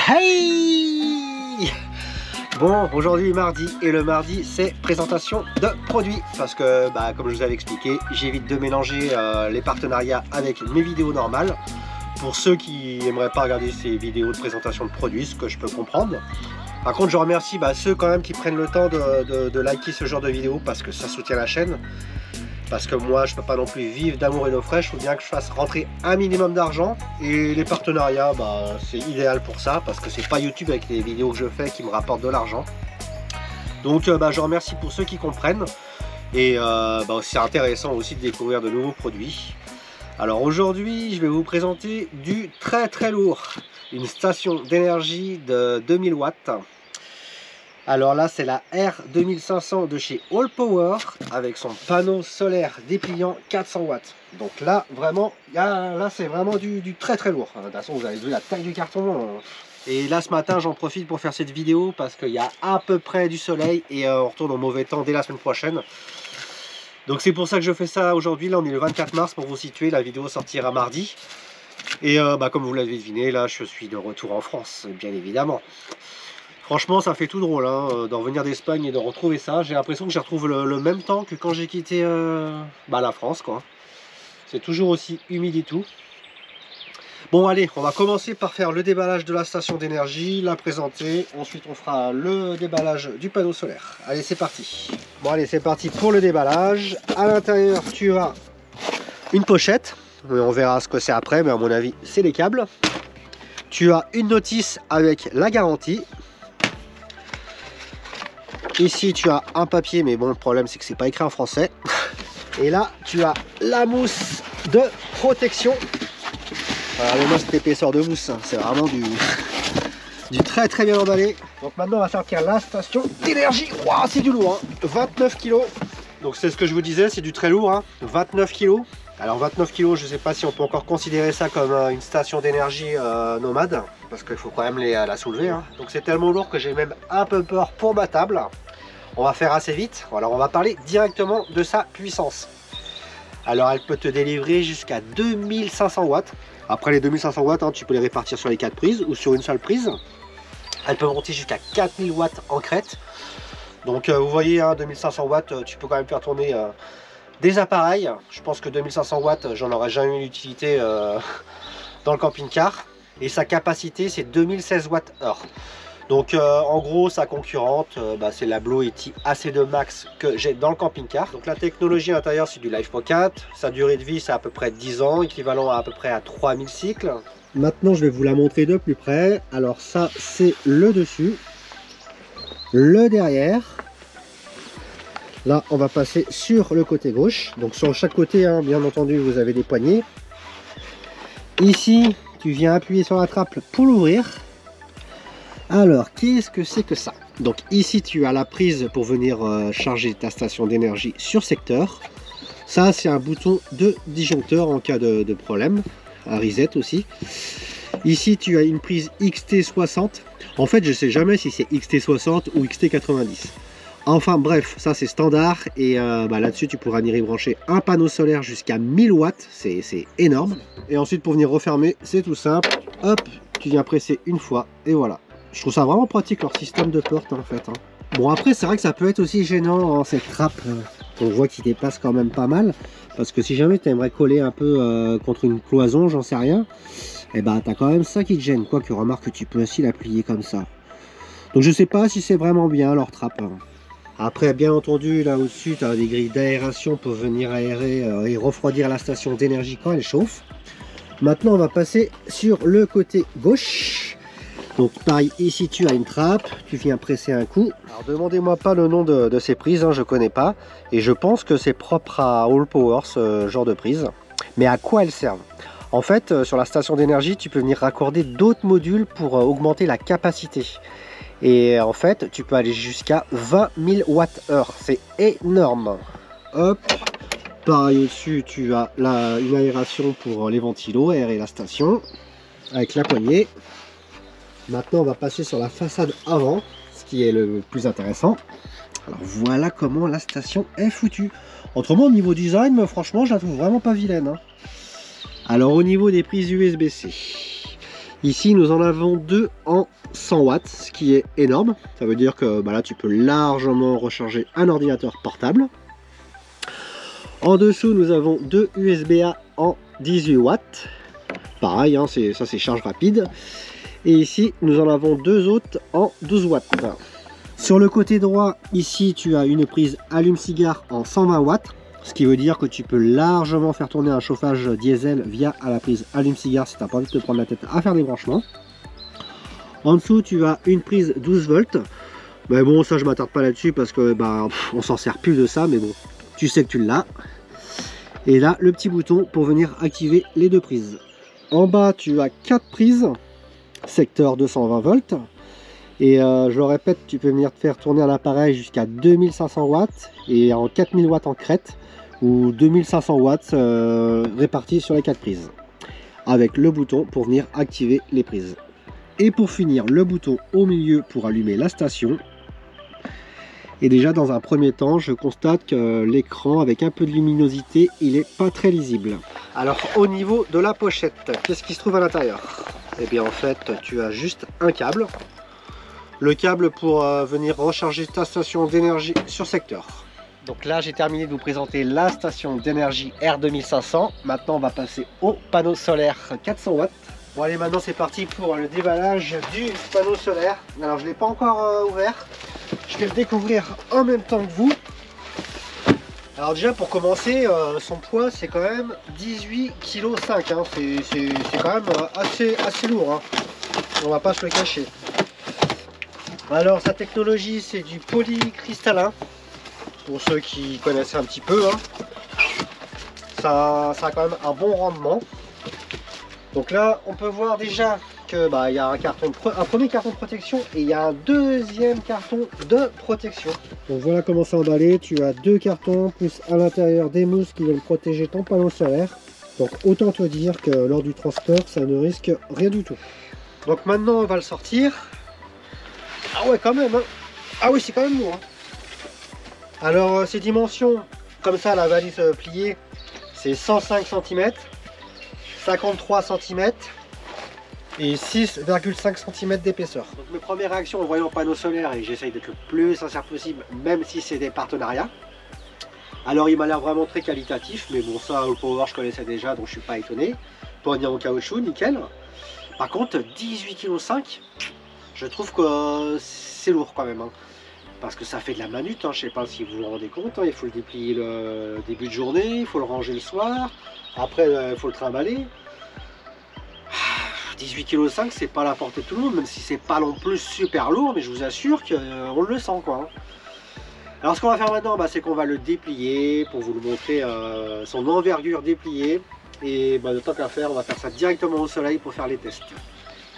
Hey! Bon, aujourd'hui mardi, et le mardi c'est présentation de produits parce que comme je vous avais expliqué, j'évite de mélanger les partenariats avec mes vidéos normales pour ceux qui n'aimeraient pas regarder ces vidéos de présentation de produits, ce que je peux comprendre. Par contre, je remercie ceux quand même qui prennent le temps de liker ce genre de vidéos parce que ça soutient la chaîne. Parce que moi, je peux pas non plus vivre d'amour et d'eau fraîche, il faut bien que je fasse rentrer un minimum d'argent. Et les partenariats, c'est idéal pour ça, parce que c'est pas YouTube avec les vidéos que je fais qui me rapportent de l'argent. Donc je remercie pour ceux qui comprennent. Et c'est intéressant aussi de découvrir de nouveaux produits. Alors aujourd'hui, je vais vous présenter du très lourd. Une station d'énergie de 2000 watts. Alors là, c'est la R2500 de chez Allpower avec son panneau solaire dépliant 400 watts. Donc là, vraiment, là c'est vraiment du très lourd. De toute façon, vous avez vu la taille du carton. Et là, ce matin, j'en profite pour faire cette vidéo parce qu'il y a à peu près du soleil et on retourne au mauvais temps dès la semaine prochaine. Donc c'est pour ça que je fais ça aujourd'hui. Là, on est le 24 mars pour vous situer. La vidéo sortira mardi. Et comme vous l'avez deviné, là, je suis de retour en France, bien évidemment. Franchement, ça fait tout drôle de revenir d'Espagne et de retrouver ça. J'ai l'impression que j'y retrouve le même temps que quand j'ai quitté la France, quoi. C'est toujours aussi humide et tout. Bon, allez, on va commencer par faire le déballage de la station d'énergie, la présenter. Ensuite, on fera le déballage du panneau solaire. Allez, c'est parti. Bon, allez, c'est parti pour le déballage. À l'intérieur, tu as une pochette. On verra ce que c'est après, mais à mon avis, c'est les câbles. Tu as une notice avec la garantie. Ici tu as un papier, mais bon, le problème c'est que c'est pas écrit en français. Et là tu as la mousse de protection. Regardez-moi cette épaisseur de mousse, c'est vraiment du très bien emballé. Donc maintenant on va sortir la station d'énergie. Waouh, c'est du lourd, 29 kg. Donc c'est ce que je vous disais, c'est du très lourd, 29 kg. Alors 29 kg, je sais pas si on peut encore considérer ça comme une station d'énergie nomade, parce qu'il faut quand même la soulever. Donc c'est tellement lourd que j'ai même un peu peur pour ma table. On va faire assez vite. Alors on va parler directement de sa puissance. Alors elle peut te délivrer jusqu'à 2500 watts. Après les 2500 watts, tu peux les répartir sur les 4 prises ou sur une seule prise. Elle peut monter jusqu'à 4000 watts en crête. Donc vous voyez, 2500 watts, tu peux quand même faire tourner des appareils. Je pense que 2500 watts, j'en aurais jamais eu l'utilité dans le camping-car. Et sa capacité, c'est 2016 watts heure. Donc en gros, sa concurrente, c'est la Blue-Yeti AC2 Max que j'ai dans le camping-car. Donc la technologie à l'intérieur, c'est du LiFePro 4. Sa durée de vie, c'est à peu près 10 ans, équivalent à peu près à 3000 cycles. Maintenant, je vais vous la montrer de plus près. Alors ça, c'est le dessus. Le derrière. Là, on va passer sur le côté gauche. Donc sur chaque côté, bien entendu, vous avez des poignées. Ici, tu viens appuyer sur la trappe pour l'ouvrir. Alors, qu'est-ce que c'est que ça? Donc ici, tu as la prise pour venir charger ta station d'énergie sur secteur. Ça, c'est un bouton de disjoncteur en cas de problème. Un reset aussi. Ici, tu as une prise XT60. En fait, je ne sais jamais si c'est XT60 ou XT90. Enfin bref, ça c'est standard et là-dessus tu pourras y brancher un panneau solaire jusqu'à 1000 watts, c'est énorme. Et ensuite pour venir refermer, c'est tout simple, hop, tu viens presser une fois et voilà. Je trouve ça vraiment pratique leur système de porte en fait. Bon après c'est vrai que ça peut être aussi gênant cette trappe, on voit qu'il dépasse quand même pas mal. Parce que si jamais tu aimerais coller un peu contre une cloison, j'en sais rien, et t'as quand même ça qui te gêne, quoique remarque que tu peux aussi l'appuyer comme ça. Donc je sais pas si c'est vraiment bien leur trappe. Après, bien entendu, là au-dessus, tu as des grilles d'aération pour venir aérer et refroidir la station d'énergie quand elle chauffe. Maintenant, on va passer sur le côté gauche. Donc, pareil, ici, tu as une trappe. Tu viens presser un coup. Alors, demandez-moi pas le nom de ces prises, je connais pas. Et je pense que c'est propre à Allpower, ce genre de prise. Mais à quoi elles servent? En fait, sur la station d'énergie, tu peux venir raccorder d'autres modules pour augmenter la capacité. Et en fait, tu peux aller jusqu'à 20 000 watts heure. C'est énorme. Hop. Pareil au-dessus, tu as une aération pour les ventilos, aérer la station. Avec la poignée. Maintenant, on va passer sur la façade avant. Ce qui est le plus intéressant. Alors voilà comment la station est foutue. Autrement, au niveau design, franchement, je la trouve vraiment pas vilaine. Alors au niveau des prises USB-C. Ici, nous en avons deux en 100 watts, ce qui est énorme. Ça veut dire que bah là tu peux largement recharger un ordinateur portable. En dessous nous avons deux USB-A en 18 watts. Pareil, hein, ça c'est charge rapide. Et ici nous en avons deux autres en 12 watts. Sur le côté droit, ici tu as une prise allume-cigare en 120 watts. Ce qui veut dire que tu peux largement faire tourner un chauffage diesel via la prise allume-cigare si tu n'as pas envie de te prendre la tête à faire des branchements. En dessous tu as une prise 12 volts. Mais bon, ça je m'attarde pas là-dessus parce que bah, on s'en sert plus de ça, mais bon, tu sais que tu l'as. Et là le petit bouton pour venir activer les deux prises. En bas tu as 4 prises, secteur 220 volts. Et je le répète, tu peux venir te faire tourner un appareil jusqu'à 2500 watts et en 4000 watts en crête ou 2500 watts répartis sur les 4 prises. Avec le bouton pour venir activer les prises. Et pour finir, le bouton au milieu pour allumer la station. Et déjà dans un premier temps, je constate que l'écran avec un peu de luminosité, il est pas très lisible. Alors au niveau de la pochette, qu'est-ce qui se trouve à l'intérieur? Eh bien en fait, tu as juste un câble. Le câble pour venir recharger ta station d'énergie sur secteur. Donc là j'ai terminé de vous présenter la station d'énergie R2500. Maintenant on va passer au panneau solaire 400 watts. Bon allez, maintenant c'est parti pour le déballage du panneau solaire. Alors je ne l'ai pas encore ouvert. Je vais le découvrir en même temps que vous. Alors déjà pour commencer, son poids c'est quand même 18,5 kg. Hein. C'est quand même assez lourd. Hein. On va pas se le cacher. Alors sa technologie c'est du polycristallin. Pour ceux qui connaissent un petit peu. Hein. Ça a quand même un bon rendement. Donc là on peut voir déjà que bah, y a un premier carton de protection et il y a un deuxième carton de protection. Donc voilà comment c'est emballé. Tu as deux cartons plus à l'intérieur des mousses qui viennent protéger ton panneau solaire. Donc autant te dire que lors du transport ça ne risque rien du tout. Donc maintenant on va le sortir. Ah ouais quand même hein. Ah oui c'est quand même lourd hein. Alors ces dimensions comme ça la valise pliée c'est 105 cm, 53 cm et 6,5 cm d'épaisseur. Donc mes premières réactions en voyant le panneau solaire, et j'essaye d'être le plus sincère possible même si c'est des partenariats. Alors il m'a l'air vraiment très qualitatif, mais bon ça Allpower je connaissais déjà donc je suis pas étonné. Pognon en caoutchouc, nickel. Par contre 18,5 kg, je trouve que c'est lourd quand même. Hein. Parce que ça fait de la manute, hein. Je sais pas si vous vous rendez compte, hein. Il faut le déplier le début de journée, il faut le ranger le soir, après il faut le trimballer. 18,5 kg, c'est pas à la portée de tout le monde, même si c'est pas non plus super lourd, mais je vous assure qu'on le sent quoi. Alors ce qu'on va faire maintenant, bah, c'est qu'on va le déplier pour vous le montrer son envergure dépliée. Et bah, de tant qu'à faire, on va faire ça directement au soleil pour faire les tests.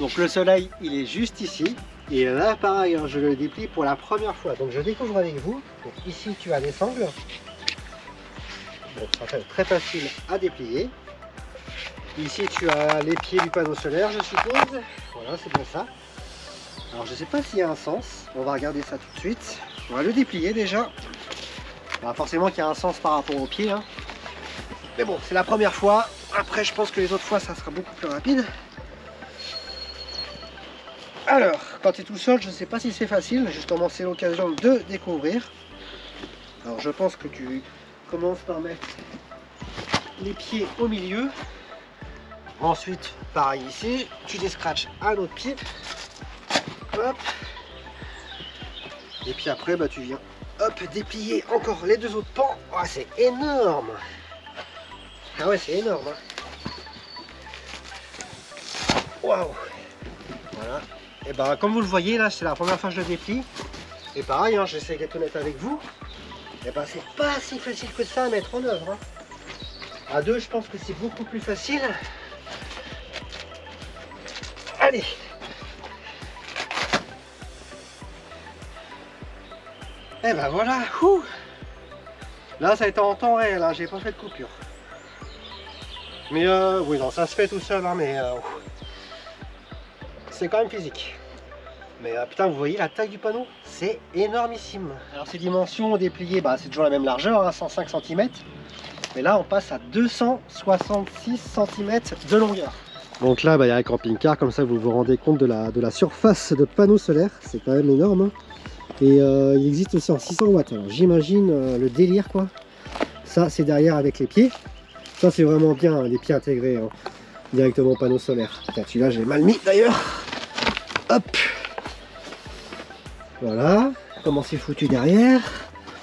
Donc le soleil, il est juste ici. Et là, pareil, hein, je le déplie pour la première fois. Donc je découvre avec vous. Donc, ici, tu as les sangles. Donc ça fait très facile à déplier. Ici, tu as les pieds du panneau solaire, je suppose. Voilà, c'est bien ça. Alors je ne sais pas s'il y a un sens. On va regarder ça tout de suite. On va le déplier déjà. Alors, forcément qu'il y a un sens par rapport aux pieds. Hein. Mais bon, c'est la première fois. Après, je pense que les autres fois, ça sera beaucoup plus rapide. Alors, quand tu es tout seul, je ne sais pas si c'est facile. Justement, c'est l'occasion de découvrir. Alors, je pense que tu commences par mettre les pieds au milieu. Ensuite, pareil ici, tu descratches un autre pied. Hop. Et puis après, bah, tu viens hop, déplier encore les deux autres pans. Oh, c'est énorme. Ah ouais, c'est énorme. Hein. Waouh. Voilà. Et bah comme vous le voyez là, c'est la première fois que je le déplie. Et pareil, hein, j'essaie d'être honnête avec vous. Et bah c'est pas si facile que ça à mettre en œuvre. Hein. À deux, je pense que c'est beaucoup plus facile. Allez. Et bah voilà. Ouh. Là ça a été en temps réel, hein, j'ai pas fait de coupure. Mais oui non, ça se fait tout seul, hein, mais c'est quand même physique. Mais putain, vous voyez la taille du panneau, c'est énormissime. Alors ces dimensions dépliées, bah, c'est toujours la même largeur, hein, 105 cm. Mais là on passe à 266 cm de longueur. Donc là, il y a un camping-car, comme ça vous vous rendez compte de la surface de panneaux solaires, c'est quand même énorme. Hein. Et il existe aussi en 600 watts, alors j'imagine le délire quoi. Ça c'est derrière avec les pieds, ça c'est vraiment bien, hein, les pieds intégrés hein, directement au panneau solaire. Celui-là j'ai mal mis d'ailleurs. Hop, voilà, comment c'est foutu derrière.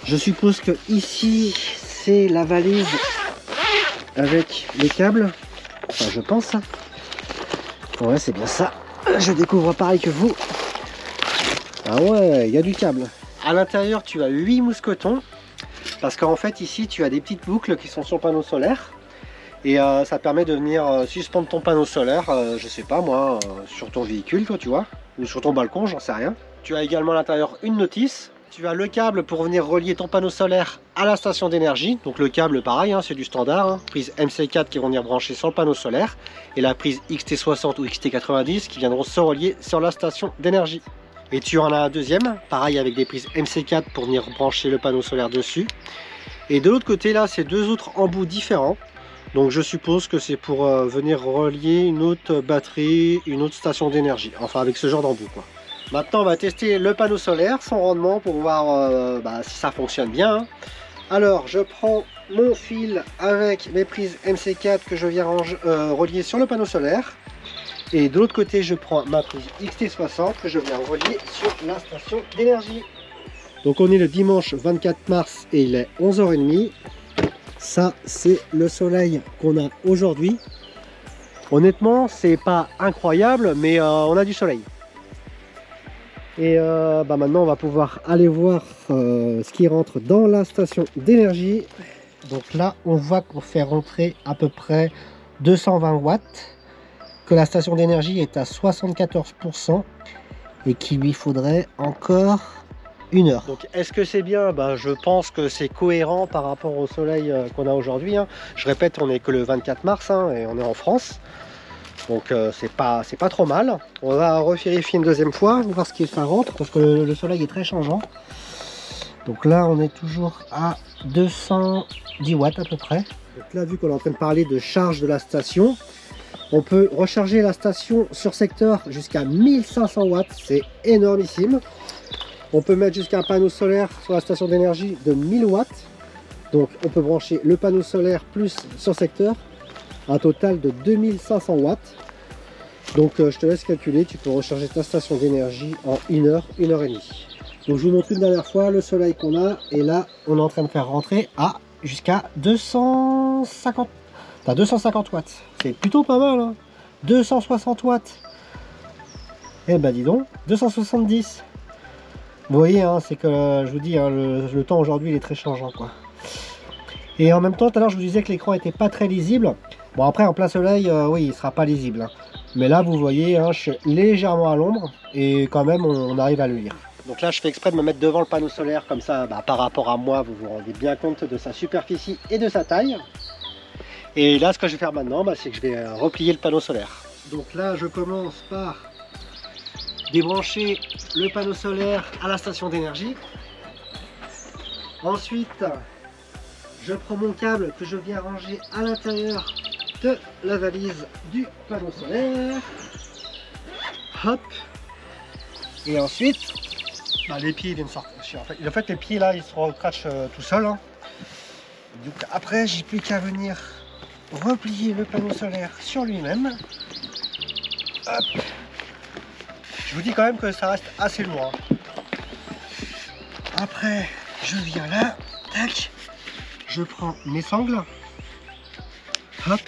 Je suppose que ici c'est la valise avec les câbles, enfin je pense. Ouais, c'est bien ça. Je découvre pareil que vous. Ah ouais, il y a du câble. À l'intérieur, tu as 8 mousquetons. Parce qu'en fait, ici, tu as des petites boucles qui sont sur le panneau solaire. Et ça permet de venir suspendre ton panneau solaire, je sais pas moi, sur ton véhicule, toi, tu vois. Ou sur ton balcon, j'en sais rien. Tu as également à l'intérieur une notice. Tu as le câble pour venir relier ton panneau solaire à la station d'énergie. Donc le câble pareil, hein, c'est du standard. Hein. Prise MC4 qui vont venir brancher sur le panneau solaire. Et la prise XT60 ou XT90 qui viendront se relier sur la station d'énergie. Et tu en as un deuxième, pareil avec des prises MC4 pour venir brancher le panneau solaire dessus. Et de l'autre côté là, c'est deux autres embouts différents. Donc je suppose que c'est pour venir relier une autre batterie, une autre station d'énergie. Enfin avec ce genre d'embout quoi. Maintenant, on va tester le panneau solaire, son rendement, pour voir si ça fonctionne bien. Hein. Alors, je prends mon fil avec mes prises MC4 que je viens relier sur le panneau solaire. Et de l'autre côté, je prends ma prise XT60 que je viens relier sur la station d'énergie. Donc, on est le dimanche 24 mars et il est 11h30. Ça, c'est le soleil qu'on a aujourd'hui. Honnêtement, c'est pas incroyable, mais on a du soleil. Et maintenant on va pouvoir aller voir ce qui rentre dans la station d'énergie. Donc là on voit qu'on fait rentrer à peu près 220 watts, que la station d'énergie est à 74% et qu'il lui faudrait encore 1 heure. Donc est-ce que c'est bien? Je pense que c'est cohérent par rapport au soleil qu'on a aujourd'hui. Hein. Je répète, on n'est que le 24 mars hein, et on est en France. Donc c'est pas trop mal. On va revérifier une deuxième fois, voir ce qui ça rentre, parce que le soleil est très changeant. Donc là on est toujours à 210 watts à peu près. Donc là vu qu'on est en train de parler de charge de la station, on peut recharger la station sur secteur jusqu'à 1500 watts, c'est énormissime. On peut mettre jusqu'à un panneau solaire sur la station d'énergie de 1000 watts. Donc on peut brancher le panneau solaire plus sur secteur. Un total de 2500 watts. Donc je te laisse calculer, tu peux recharger ta station d'énergie en 1 heure, 1 heure et demie. Donc je vous montre une dernière fois le soleil qu'on a. Et là, on est en train de faire rentrer à jusqu'à 250 watts. C'est plutôt pas mal. Hein. 260 watts. Eh ben dis donc, 270. Vous voyez, hein, c'est que je vous dis, hein, le temps aujourd'hui il est très changeant. Quoi. Et en même temps, tout à l'heure je vous disais que l'écran n'était pas très lisible. Bon après en plein soleil, oui il sera pas lisible. Hein. Mais là vous voyez, hein, je suis légèrement à l'ombre et quand même on arrive à le lire. Donc là je fais exprès de me mettre devant le panneau solaire comme ça, par rapport à moi vous vous rendez bien compte de sa superficie et de sa taille. Et là ce que je vais faire maintenant, c'est que je vais replier le panneau solaire. Donc là je commence par débrancher le panneau solaire à la station d'énergie. Ensuite je prends mon câble que je viens ranger à l'intérieur de la valise du panneau solaire. Hop. Et ensuite, les pieds viennent sortir. En fait, les pieds là, ils se recrachent tout seuls. Hein. Donc après, j'ai plus qu'à venir replier le panneau solaire sur lui-même. Hop. Je vous dis quand même que ça reste assez lourd. Hein. Après, je viens là. Tac. Je prends mes sangles. Hop.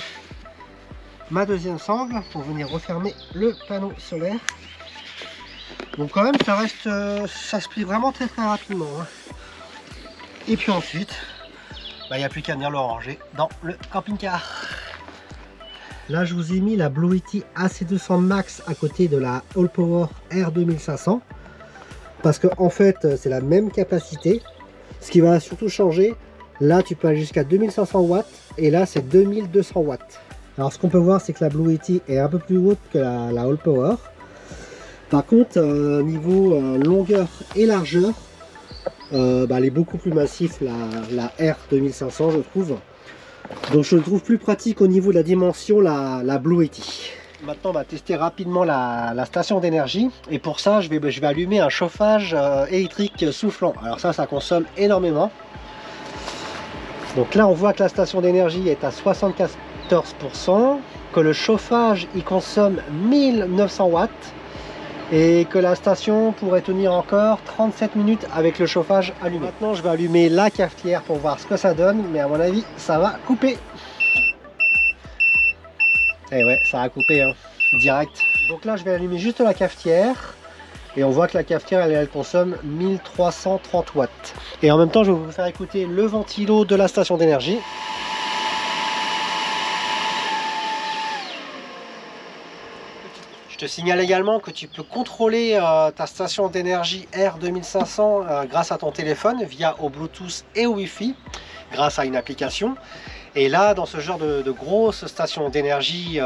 Ma deuxième sangle pour venir refermer le panneau solaire. Donc quand même ça reste, ça se plie vraiment très rapidement. Hein. Et puis ensuite, il n'y a plus qu'à venir le ranger dans le camping-car. Là je vous ai mis la Blue Yeti AC200 Max à côté de la All Power R2500. Parce que en fait c'est la même capacité. Ce qui va surtout changer, là tu peux aller jusqu'à 2500 watts et là c'est 2200 watts. Alors ce qu'on peut voir c'est que la Blue Yeti est un peu plus haute que la All Power. Par contre niveau longueur et largeur, elle est beaucoup plus massif la R2500 je trouve. Donc je le trouve plus pratique au niveau de la dimension la Blue Yeti. Maintenant, on va tester rapidement la station d'énergie. Et pour ça, je vais allumer un chauffage électrique soufflant. Alors ça consomme énormément. Donc là, on voit que la station d'énergie est à 74%, que le chauffage, il consomme 1900 watts. Et que la station pourrait tenir encore 37 minutes avec le chauffage allumé. Maintenant, je vais allumer la cafetière pour voir ce que ça donne. Mais à mon avis, ça va couper. Et ouais, ça a coupé, hein, direct. Donc là, je vais allumer juste la cafetière. Et on voit que la cafetière, elle consomme 1330 watts. Et en même temps, je vais vous faire écouter le ventilo de la station d'énergie. Je te signale également que tu peux contrôler ta station d'énergie R2500 grâce à ton téléphone via au Bluetooth et au Wi-Fi grâce à une application. Et là, dans ce genre de grosses stations d'énergie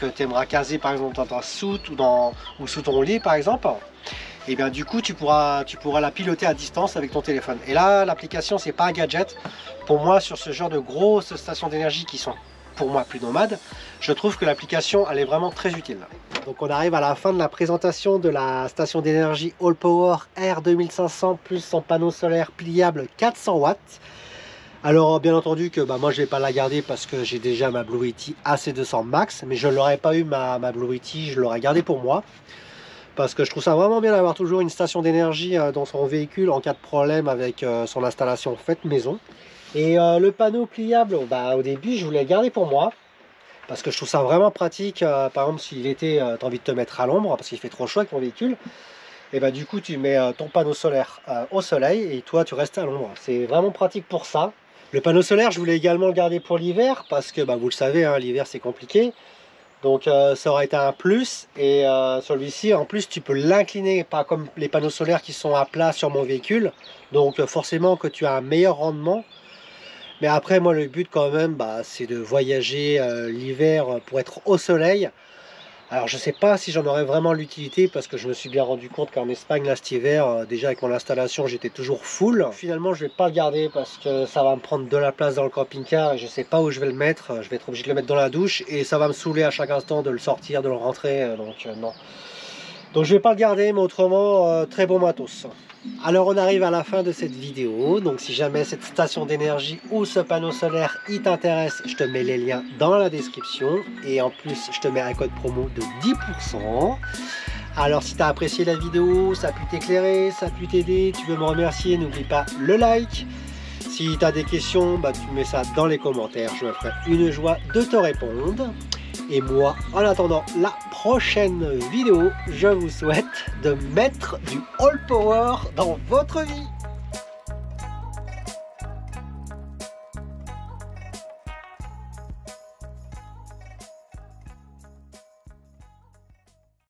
que tu aimeras caser par exemple dans ta soute ou sous ton lit par exemple, et bien du coup tu pourras la piloter à distance avec ton téléphone. Et là, l'application, c'est pas un gadget. Pour moi, sur ce genre de grosses stations d'énergie qui sont pour moi plus nomades, je trouve que l'application, elle est vraiment très utile. Donc on arrive à la fin de la présentation de la station d'énergie All Power R2500 plus son panneau solaire pliable 400 watts. Alors bien entendu que moi je vais pas la garder parce que j'ai déjà ma Blue Yeti AC200 Max, mais je l'aurais pas eu ma Blue Yeti, je l'aurais gardé pour moi. Parce que je trouve ça vraiment bien d'avoir toujours une station d'énergie dans son véhicule en cas de problème avec son installation faite maison. Et le panneau pliable, au début je voulais le garder pour moi. Parce que je trouve ça vraiment pratique, par exemple si l'été tu as envie de te mettre à l'ombre parce qu'il fait trop chaud avec ton véhicule. Et du coup tu mets ton panneau solaire au soleil et toi tu restes à l'ombre. C'est vraiment pratique pour ça. Le panneau solaire je voulais également le garder pour l'hiver parce que vous le savez, hein, l'hiver c'est compliqué. Donc ça aurait été un plus. Et celui-ci en plus tu peux l'incliner, pas comme les panneaux solaires qui sont à plat sur mon véhicule. Donc forcément que tu as un meilleur rendement. Mais après, moi, le but quand même, c'est de voyager l'hiver pour être au soleil. Alors, je ne sais pas si j'en aurais vraiment l'utilité parce que je me suis bien rendu compte qu'en Espagne, là, cet hiver, déjà avec mon installation, j'étais toujours full. Finalement, je ne vais pas le garder parce que ça va me prendre de la place dans le camping-car et je ne sais pas où je vais le mettre. Je vais être obligé de le mettre dans la douche et ça va me saouler à chaque instant de le sortir, de le rentrer. Donc, non. Donc, je ne vais pas le garder, mais autrement, très bon matos. Alors on arrive à la fin de cette vidéo, donc si jamais cette station d'énergie ou ce panneau solaire il t'intéresse, je te mets les liens dans la description et en plus je te mets un code promo de 10%. Alors si tu as apprécié la vidéo, ça a pu t'éclairer, ça a pu t'aider, tu veux me remercier, n'oublie pas le like. Si tu as des questions, tu mets ça dans les commentaires, je me ferai une joie de te répondre. Et moi, en attendant la prochaine vidéo, je vous souhaite de mettre du All Power dans votre vie.